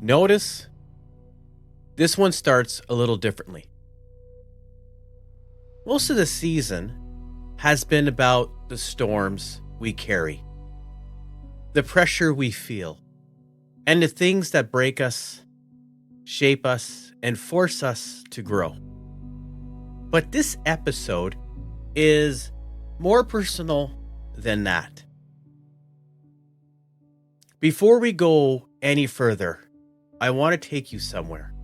Notice this one starts a little differently. Most of the season has been about the storms we carry, the pressure we feel, and the things that break us, shape us, and force us to grow. But this episode is more personal than that. Before we go any further, I want to take you somewhere.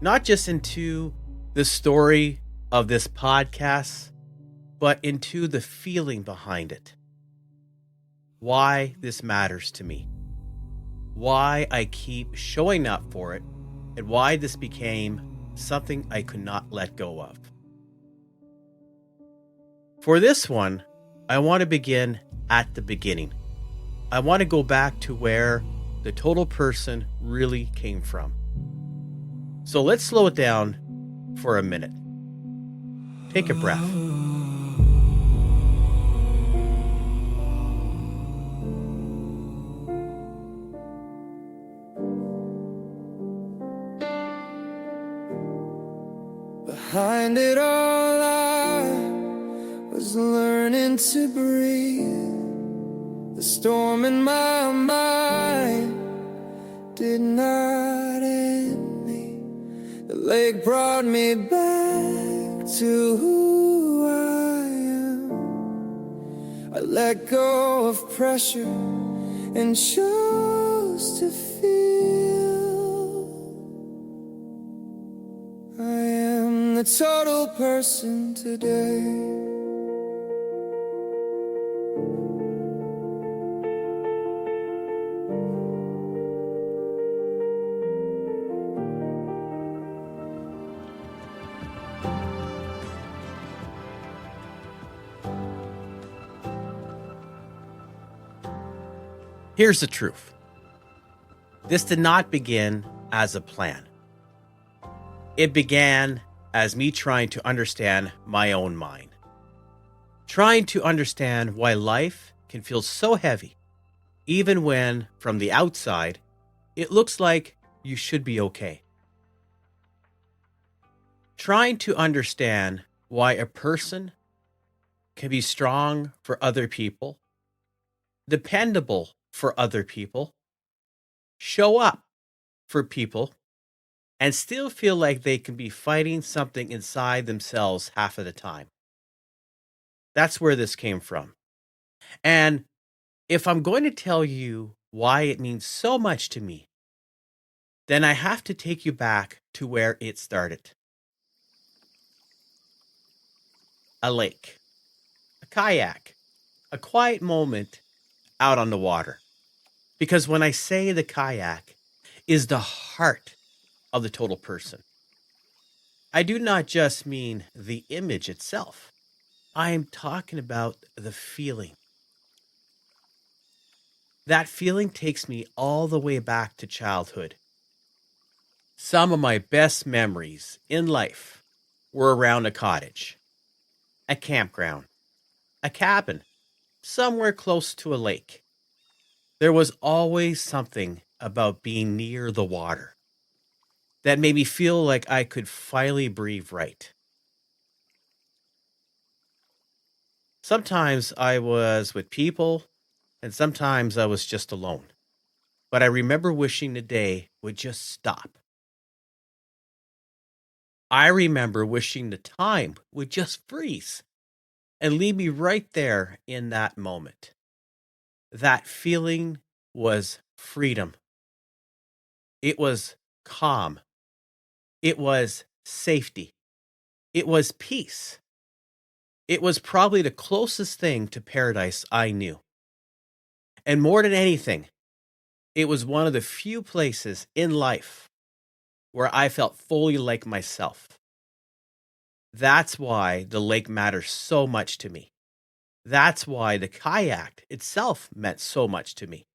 Not just into the story of this podcast, but into the feeling behind it. Why this matters to me. Why I keep showing up for it, and why this became something I could not let go of. For this one, I want to begin at the beginning. I want to go back to where the total person really came from. So let's slow it down for a minute. Take a breath. Behind it all, I was learning to breathe. The storm in my mind did not end me. The lake brought me back to who I am. I let go of pressure and chose to feel. I am the total person today. Here's the truth. This did not begin as a plan. It began as me trying to understand my own mind. Trying to understand why life can feel so heavy, even when, from the outside, it looks like you should be okay. Trying to understand why a person can be strong for other people, dependable for other people, show up for people, and still feel like they can be fighting something inside themselves half of the time. That's where this came from. And if I'm going to tell you why it means so much to me, then I have to take you back to where it started. A lake, a kayak, a quiet moment out on the water. Because when I say the kayak is the heart of the total person, I do not just mean the image itself. I am talking about the feeling. That feeling takes me all the way back to childhood. Some of my best memories in life were around a cottage, a campground, a cabin, somewhere close to a lake. There was always something about being near the water that made me feel like I could finally breathe right. Sometimes I was with people, and sometimes I was just alone. But I remember wishing the day would just stop. I remember wishing the time would just freeze and leave me right there in that moment. That feeling was freedom. It was calm. It was safety. It was peace. It was probably the closest thing to paradise I knew. And more than anything, It was one of the few places in life where I felt fully like myself. That's why the lake matters so much to me. That's why the kayak itself meant so much to me.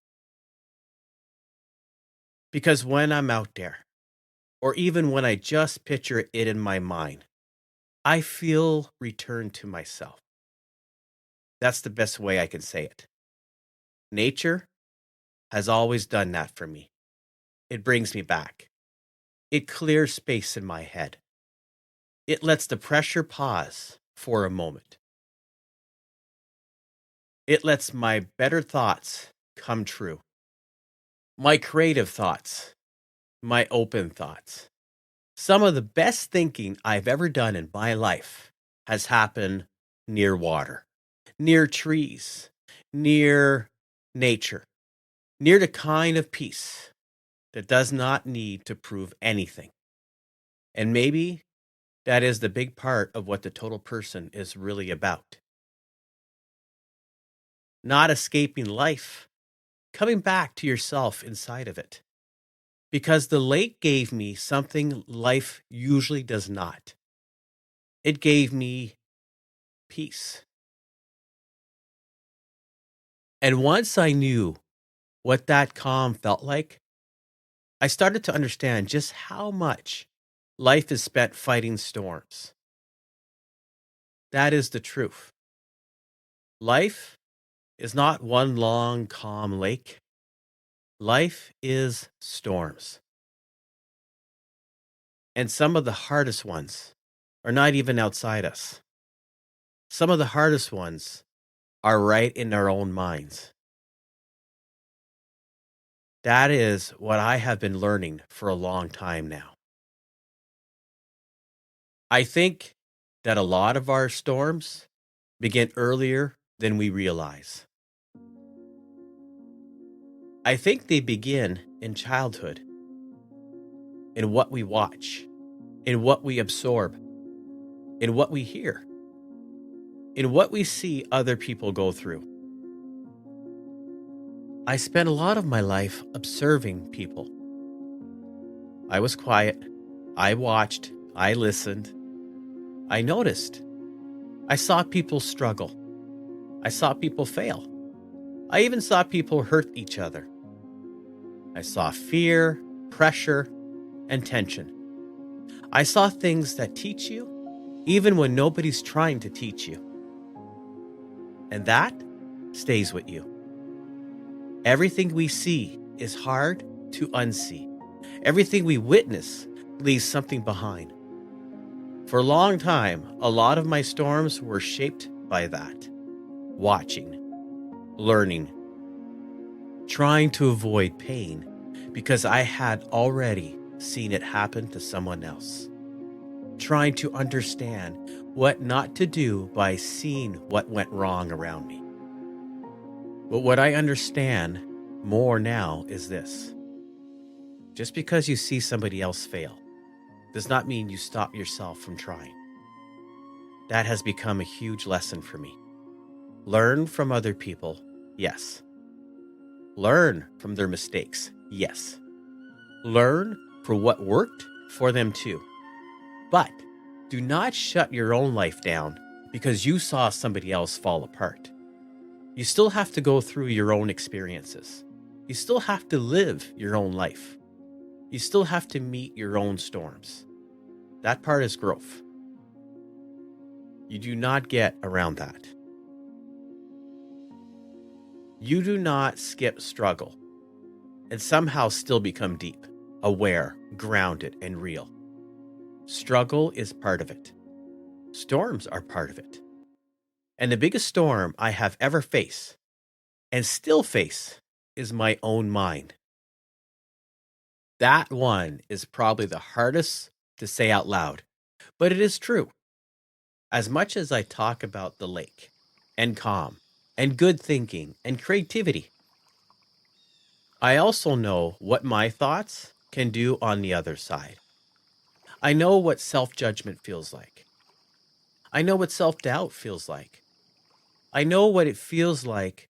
Because when I'm out there, or even when I just picture it in my mind, I feel returned to myself. That's the best way I can say it. Nature has always done that for me. It brings me back. It clears space in my head. It lets the pressure pause for a moment. It lets my better thoughts come true. My creative thoughts, my open thoughts. Some of the best thinking I've ever done in my life has happened near water, near trees, near nature, near the kind of peace that does not need to prove anything. And maybe that is the big part of what the total person is really about. Not escaping life, coming back to yourself inside of it. Because the lake gave me something life usually does not. It gave me peace. And once I knew what that calm felt like, I started to understand just how much life is spent fighting storms. That is the truth. Life is not one long, calm lake. Life is storms. And some of the hardest ones are not even outside us. Some of the hardest ones are right in our own minds. That is what I have been learning for a long time now. I think that a lot of our storms begin earlier than we realize. I think they begin in childhood, in what we watch, in what we absorb, in what we hear, in what we see other people go through. I spent a lot of my life observing people. I was quiet. I watched. I listened. I noticed. I saw people struggle. I saw people fail. I even saw people hurt each other. I saw fear, pressure, and tension. I saw things that teach you even when nobody's trying to teach you. And that stays with you. Everything we see is hard to unsee. Everything we witness leaves something behind. For a long time, a lot of my storms were shaped by that. Watching, learning, trying to avoid pain because I had already seen it happen to someone else. Trying to understand what not to do by seeing what went wrong around me. But what I understand more now is this. Just because you see somebody else fail does not mean you stop yourself from trying. That has become a huge lesson for me. Learn from other people, yes. Learn from their mistakes, yes. Learn for what worked for them too. But do not shut your own life down because you saw somebody else fall apart. You still have to go through your own experiences. You still have to live your own life. You still have to meet your own storms. That part is growth. You do not get around that. You do not skip struggle and somehow still become deep, aware, grounded, and real. Struggle is part of it. Storms are part of it. And the biggest storm I have ever faced and still face is my own mind. That one is probably the hardest to say out loud, but it is true. As much as I talk about the lake and calm and good thinking and creativity, I also know what my thoughts can do on the other side. I know what self judgment feels like. I know what self doubt feels like. I know what it feels like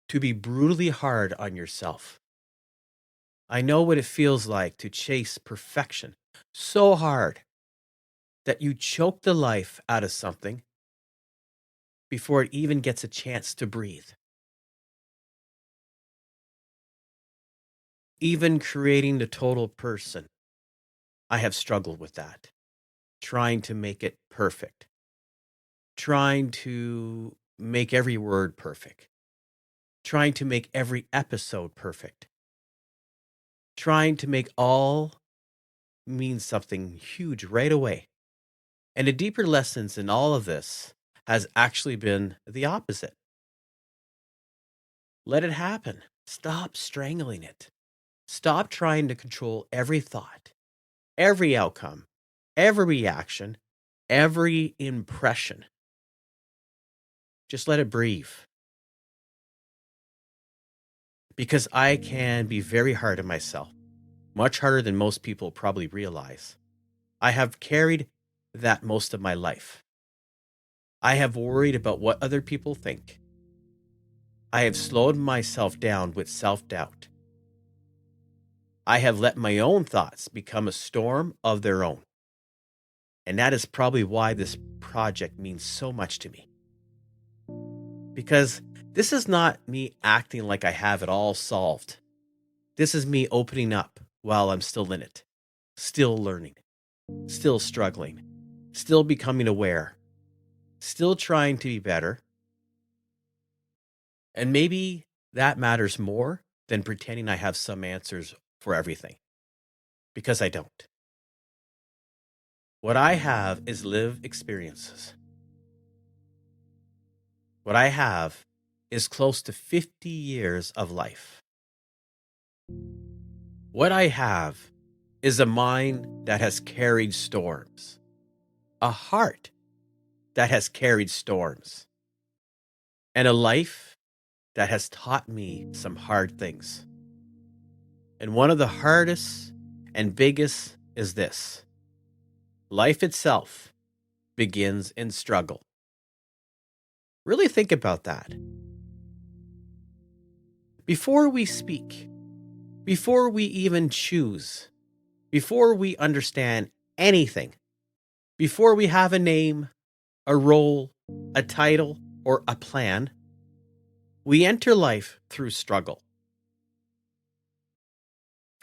to be brutally hard on yourself. I know what it feels like to chase perfection so hard that you choke the life out of something before it even gets a chance to breathe. Even creating the total person, I have struggled with that, trying to make it perfect, trying to make every word perfect, trying to make every episode perfect, trying to make all mean something huge right away. And the deeper lessons in all of this has actually been the opposite. Let it happen. Stop strangling it. Stop trying to control every thought, every outcome, every reaction, every impression. Just let it breathe. Because I can be very hard on myself, much harder than most people probably realize. I have carried that most of my life. I have worried about what other people think. I have slowed myself down with self-doubt. I have let my own thoughts become a storm of their own. And that is probably why this project means so much to me. Because this is not me acting like I have it all solved. This is me opening up while I'm still in it, still learning, still struggling, still becoming aware, still trying to be better. And maybe that matters more than pretending I have some answers for everything, because I don't. What I have is lived experiences. What I have is close to 50 years of life. What I have is a mind that has carried storms, a heart that has carried storms, and a life that has taught me some hard things. And one of the hardest and biggest is this: life itself begins in struggle. Really think about that. Before we speak, before we even choose, before we understand anything, before we have a name, a role, a title, or a plan, we enter life through struggle.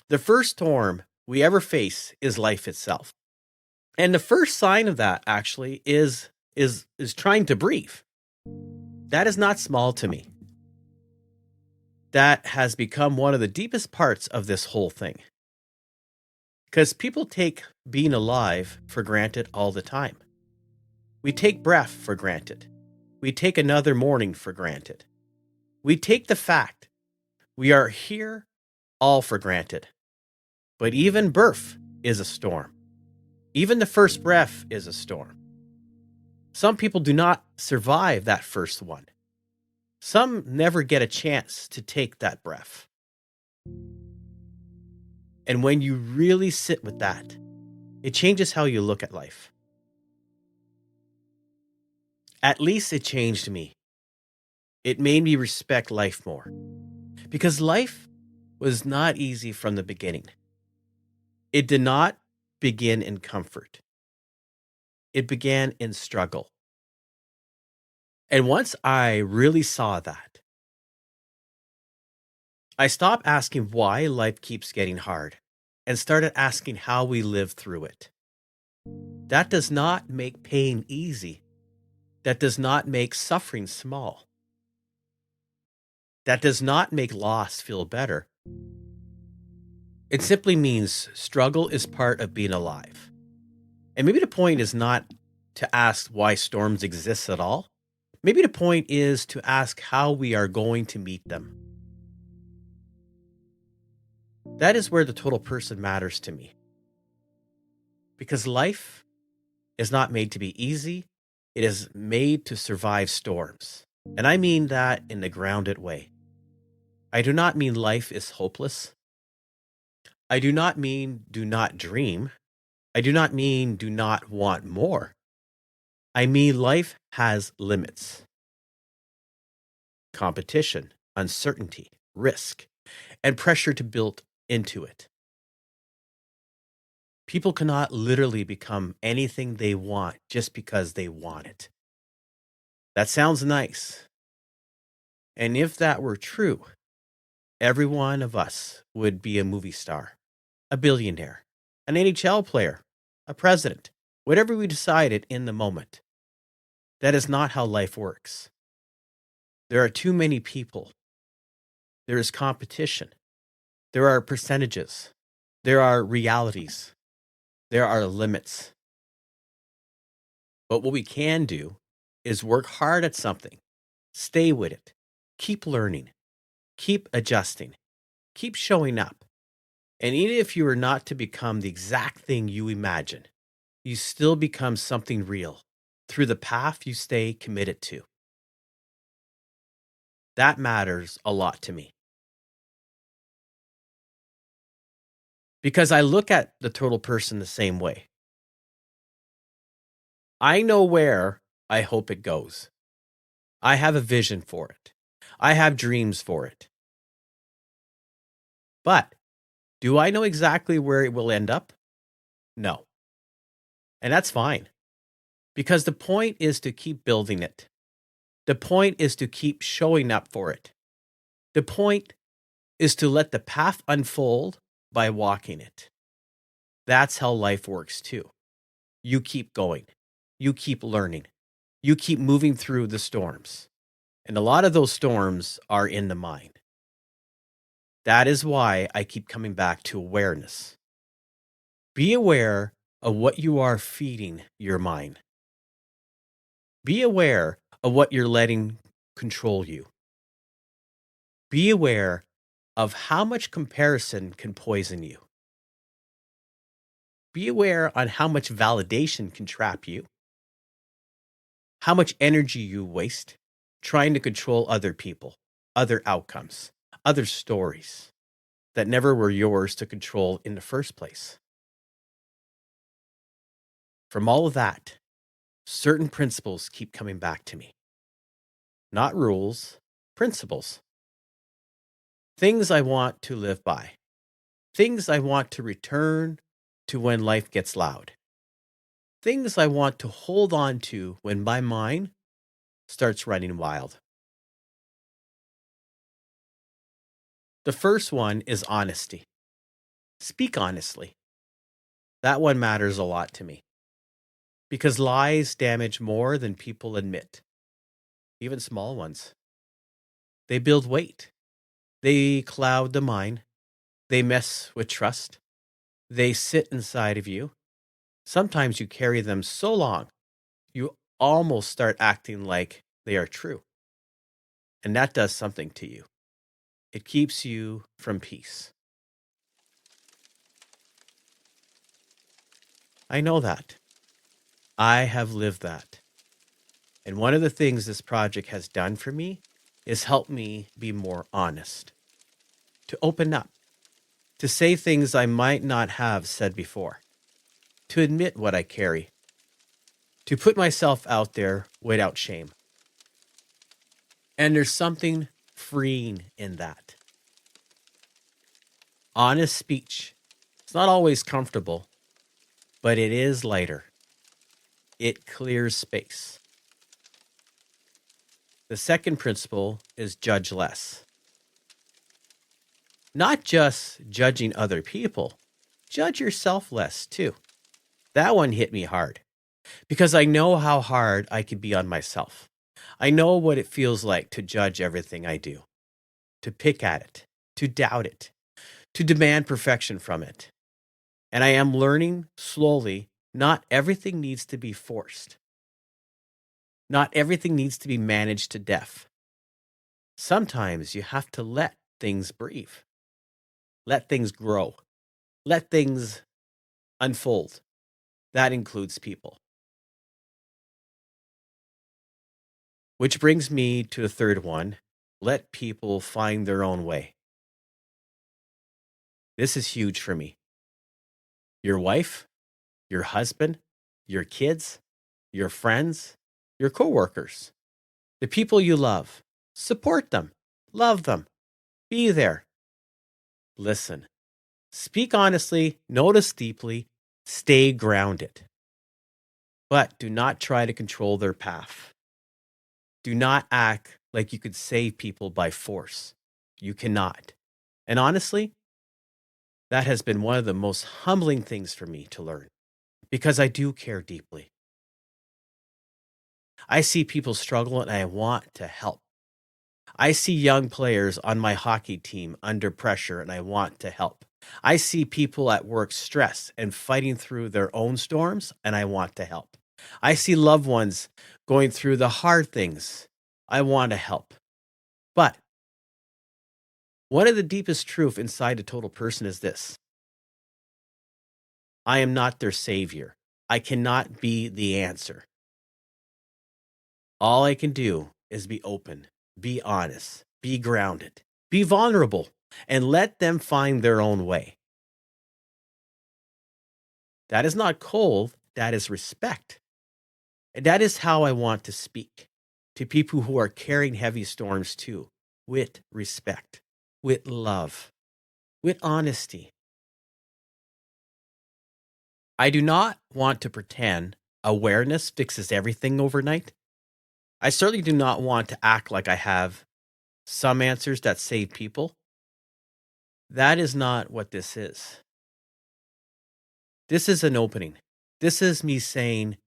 The first storm we ever face is life itself. And the first sign of that actually is trying to breathe. That is not small to me. That has become one of the deepest parts of this whole thing. Because people take being alive for granted all the time. We take breath for granted. We take another morning for granted. We take the fact we are here all for granted. But even birth is a storm. Even the first breath is a storm. Some people do not survive that first one. Some never get a chance to take that breath. And when you really sit with that, it changes how you look at life. At least it changed me. It made me respect life more. Because life was not easy from the beginning. It did not begin in comfort. It began in struggle. And once I really saw that, I stopped asking why life keeps getting hard and started asking how we live through it. That does not make pain easy. That does not make suffering small. That does not make loss feel better. It simply means struggle is part of being alive. And maybe the point is not to ask why storms exist at all. Maybe the point is to ask how we are going to meet them. That is where the total person matters to me. Because life is not made to be easy. It is made to survive storms. And I mean that in a grounded way. I do not mean life is hopeless. I do not mean do not dream. I do not mean do not want more. I mean life has limits. Competition, uncertainty, risk, and pressure to build into it. People cannot literally become anything they want just because they want it. That sounds nice. And if that were true, every one of us would be a movie star, a billionaire, an NHL player, a president, whatever we decided in the moment. That is not how life works. There are too many people. There is competition. There are percentages. There are realities. There are limits. But what we can do is work hard at something, stay with it, keep learning, keep adjusting, keep showing up. And even if you are not to become the exact thing you imagine, you still become something real through the path you stay committed to. That matters a lot to me. Because I look at the total person the same way. I know where I hope it goes. I have a vision for it. I have dreams for it. But do I know exactly where it will end up? No. And that's fine. Because the point is to keep building it. The point is to keep showing up for it. The point is to let the path unfold by walking it. That's how life works too. You keep going. You keep learning. You keep moving through the storms. And a lot of those storms are in the mind. That is why I keep coming back to awareness. Be aware of what you are feeding your mind. Be aware of what you're letting control you. Be aware of how much comparison can poison you. Be aware on how much validation can trap you. How much energy you waste trying to control other people, other outcomes, other stories that never were yours to control in the first place. From all of that, certain principles keep coming back to me. Not rules, principles. Things I want to live by. Things I want to return to when life gets loud. Things I want to hold on to when my mind starts running wild. The first one is honesty. Speak honestly. That one matters a lot to me because lies damage more than people admit, even small ones. They build weight, they cloud the mind, they mess with trust, they sit inside of you. Sometimes you carry them so long, you almost start acting like they are true. And that does something to you. It keeps you from peace. I know that. I have lived that. And one of the things this project has done for me is help me be more honest, to open up, to say things I might not have said before, to admit what I carry, to put myself out there without shame. And there's something freeing in that. Honest speech. It's not always comfortable, but it is lighter. It clears space. The second principle is judge less. Not just judging other people, judge yourself less too. That one hit me hard because I know how hard I can be on myself. I know what it feels like to judge everything I do, to pick at it, to doubt it, to demand perfection from it. And I am learning slowly, not everything needs to be forced. Not everything needs to be managed to death. Sometimes you have to let things breathe, let things grow, let things unfold. That includes people. Which brings me to the third one, let people find their own way. This is huge for me. Your wife, your husband, your kids, your friends, your coworkers, the people you love. Support them, love them, be there. Listen, Speak honestly, notice deeply, stay grounded. But do not try to control their path. Do not act like you could save people by force. You cannot. And honestly, that has been one of the most humbling things for me to learn because I do care deeply. I see people struggle and I want to help. I see young players on my hockey team under pressure and I want to help. I see people at work stressed and fighting through their own storms and I want to help. I see loved ones going through the hard things. I want to help. But one of the deepest truths inside a total person is this: I am not their savior. I cannot be the answer. All I can do is be open, be honest, be grounded, be vulnerable, and let them find their own way. That is not cold, that is respect. And that is how I want to speak to people who are carrying heavy storms too, with respect, with love, with honesty. I do not want to pretend awareness fixes everything overnight. I certainly do not want to act like I have some answers that save people. That is not what this is. This is an opening. This is me saying,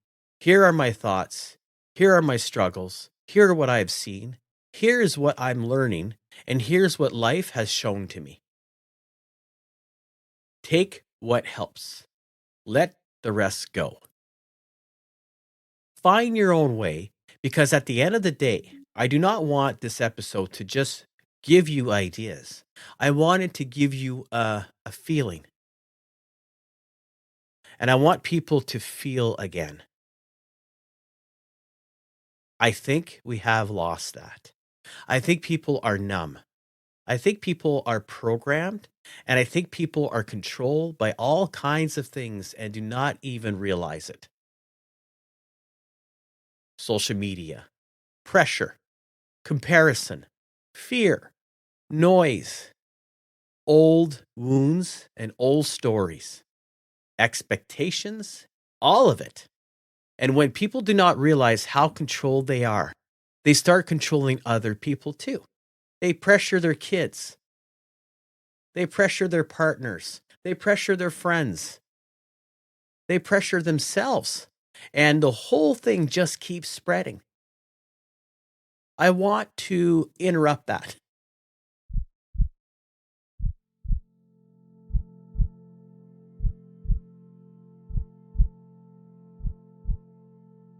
here are my thoughts. Here are my struggles. Here are what I have seen. Here is what I'm learning. And here's what life has shown to me. Take what helps. Let the rest go. Find your own way, because at the end of the day, I do not want this episode to just give you ideas. I want it to give you a feeling. And I want people to feel again. I think we have lost that. I think people are numb. I think people are programmed. And I think people are controlled by all kinds of things and do not even realize it. Social media, pressure, comparison, fear, noise, old wounds and old stories, expectations, all of it. And when people do not realize how controlled they are, they start controlling other people too. They pressure their kids. They pressure their partners. They pressure their friends. They pressure themselves. And the whole thing just keeps spreading. I want to interrupt that.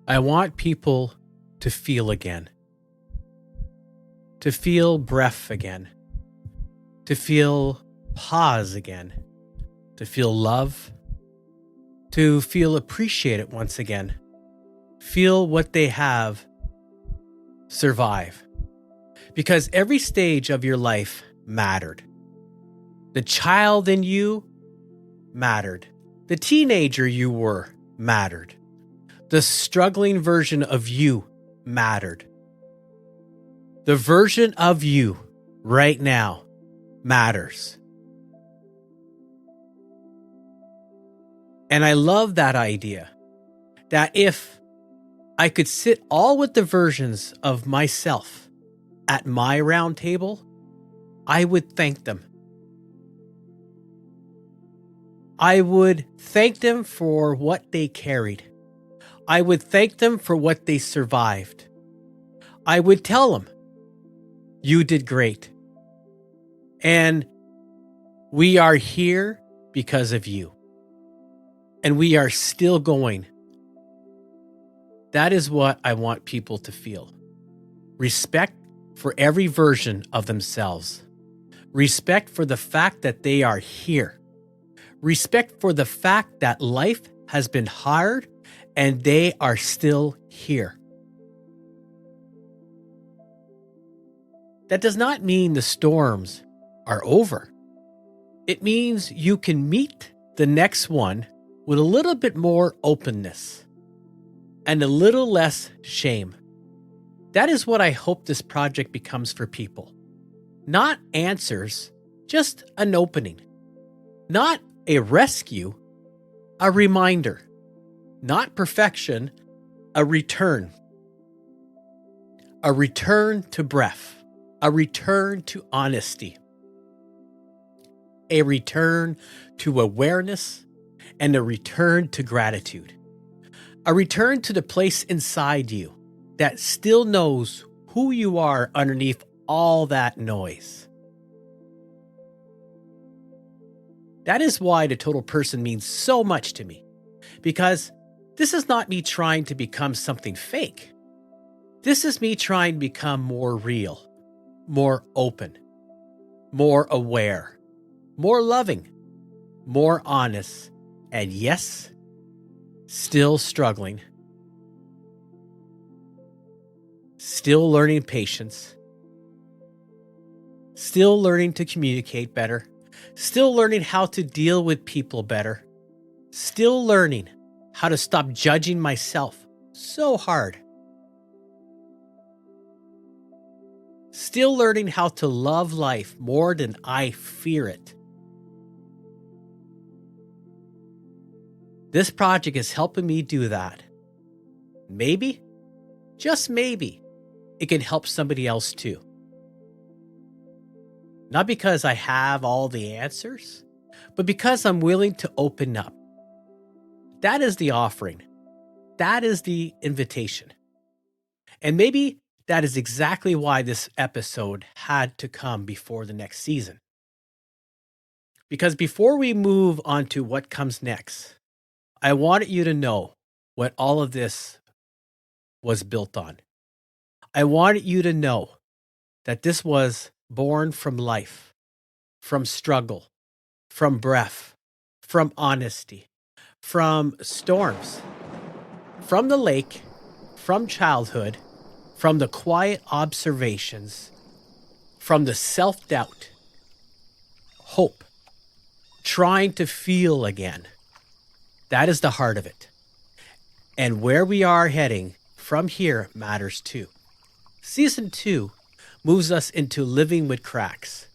I want people to feel again, to feel breath again, to feel pause again, to feel love, to feel appreciated once again, feel what they have, survive. Because every stage of your life mattered. The child in you mattered. The teenager you were mattered. The struggling version of you mattered. The version of you right now matters. And I love that idea that if I could sit all with the versions of myself at my round table, I would thank them. I would thank them for what they carried. I would thank them for what they survived. I would tell them, you did great. And we are here because of you. And we are still going. That is what I want people to feel. Respect for every version of themselves. Respect for the fact that they are here. Respect for the fact that life has been hard and they are still here. That does not mean the storms are over. It means you can meet the next one with a little bit more openness and a little less shame. That is what I hope this project becomes for people. Not answers, just an opening. Not a rescue, a reminder. Not perfection, a return. A return to breath. A return to honesty. A return to awareness, and a return to gratitude. A return to the place inside you that still knows who you are underneath all that noise. That is why the total person means so much to me, because this is not me trying to become something fake. This is me trying to become more real, more open, more aware, more loving, more honest, and yes, still struggling, still learning patience, still learning to communicate better, still learning how to deal with people better, still learning how to stop judging myself so hard, still learning how to love life more than I fear it. This project is helping me do that. Maybe, just maybe, it can help somebody else too. Not because I have all the answers, but because I'm willing to open up. That is the offering. That is the invitation. And maybe that is exactly why this episode had to come before the next season. Because before we move on to what comes next, I wanted you to know what all of this was built on. I wanted you to know that this was born from life, from struggle, from breath, from honesty, from storms, from the lake, from childhood, from the quiet observations, from the self-doubt, hope, trying to feel again. That is the heart of it. And where we are heading from here matters too. Season 2 moves us into living with cracks.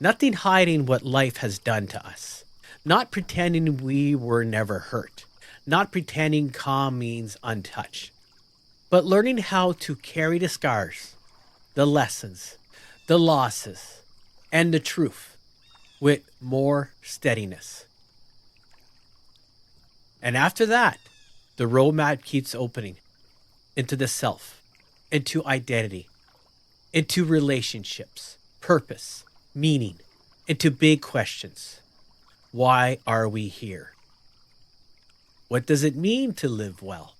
Nothing hiding what life has done to us. Not pretending we were never hurt. Not pretending calm means untouched. But learning how to carry the scars, the lessons, the losses, and the truth with more steadiness. And after that, the roadmap keeps opening into the self, into identity, into relationships, purpose, meaning, into big questions. Why are we here? What does it mean to live well?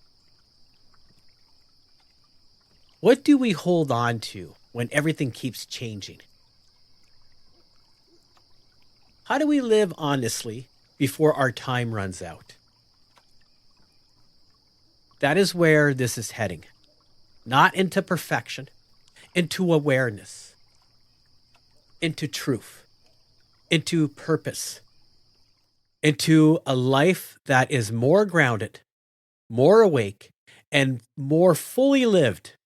What do we hold on to when everything keeps changing? How do we live honestly before our time runs out? That is where this is heading. Not into perfection, into awareness, into truth, into purpose, into a life that is more grounded, more awake, and more fully lived.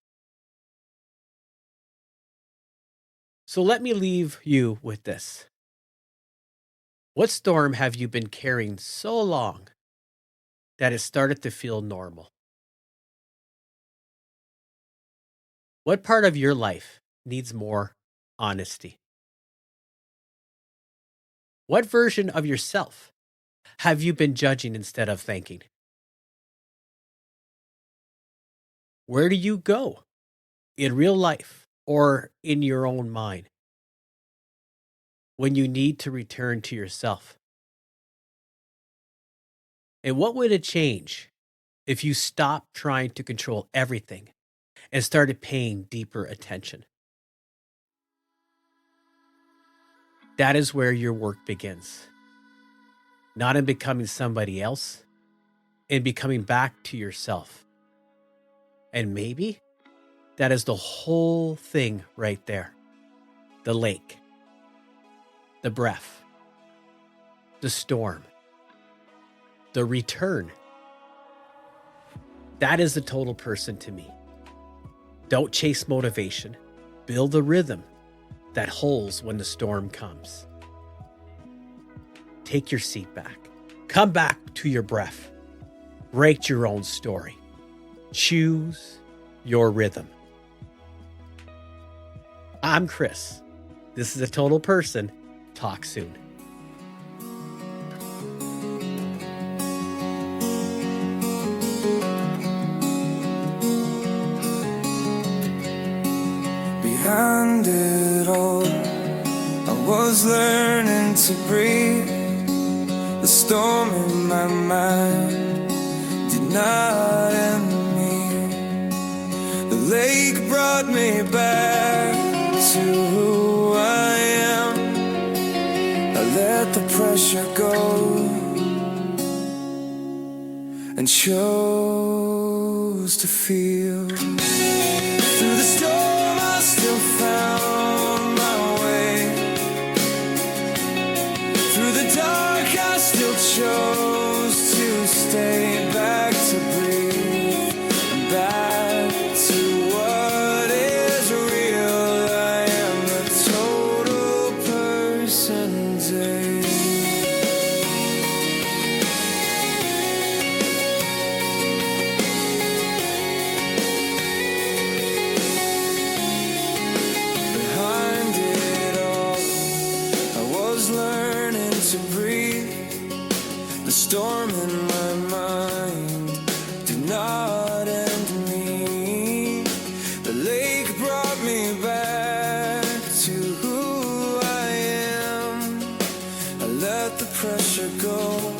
So let me leave you with this. What storm have you been carrying so long that it started to feel normal? What part of your life needs more honesty? What version of yourself have you been judging instead of thanking? Where do you go in real life or in your own mind when you need to return to yourself? And what would it change if you stopped trying to control everything and started paying deeper attention? That is where your work begins. Not in becoming somebody else, in becoming back to yourself. And maybe that is the whole thing right there. The lake, the breath, the storm, the return. That is the total person to me. Don't chase motivation. Build a rhythm that holds when the storm comes. Take your seat back. Come back to your breath. Write your own story. Choose your rhythm. I'm Chris. This is A Total Person. Talk soon. Behind it all, I was learning to breathe. The storm in my mind did not end me. The lake brought me back to who I am. I let the pressure go and chose to feel. Through the storm I still found my way. Through the dark I still chose to stay. Back to breathe, back to what is real. I am the total person today. Behind it all, I was learning to breathe. The storm in my mind did not end me. The lake brought me back to who I am. I let the pressure go